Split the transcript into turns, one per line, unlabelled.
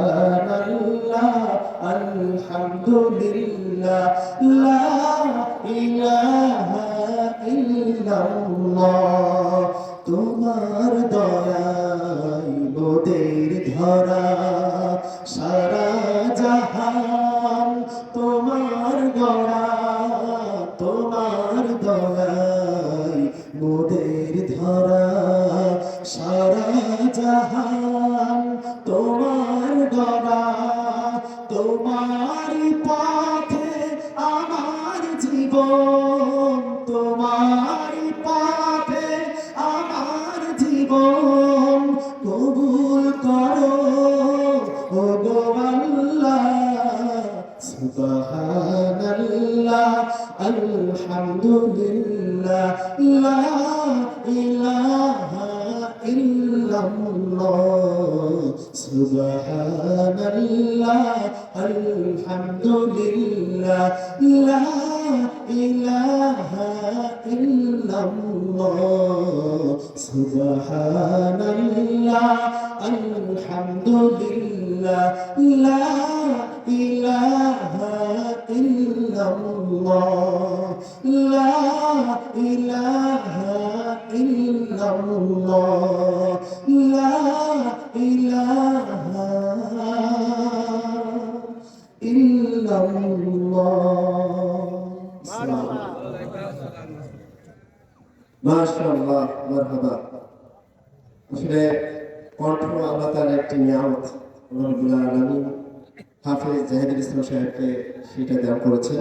সুবহানাল্লাহ আলহামদুলিল্লাহ লা ইলাহা ইল্লাল্লাহ তোমার দয়ায় মোদের ধরা সারা জাহান তোমার গড়া তোমার দয়ায় মোদের ধরা সারা জাহান তোমার গড়া তোমার পথে আমার জীবন তোমার পথে আমার জীবন কবুল করো ও গো আল্লাহ সুবহানাল্লাহ আলহামদুলিল্লাহ লা ইলাহা ইল্লাল্লাহ সুবহানাল্লাহ আলহামদুলিল্লাহ লা ইলাহা ইল্লাল্লাহ সুবহানাল্লাহ আলহামদুলিল্লাহ লা ইলাহা ইল্লাল্লাহ লা ইলাহা ইল্লাল্লাহ লা ইলাহা ইল্লাল্লাহ মাশাআল্লাহ মারহাবা আসলে কণ্ঠ আল্লাহ তাআলার একটি নিয়ামত আল্লাহ রাব্বুল আলামিন হাফেজ জাহিদুল ইসলাম সাহেবকে সেটা দেওয়া করেছেন।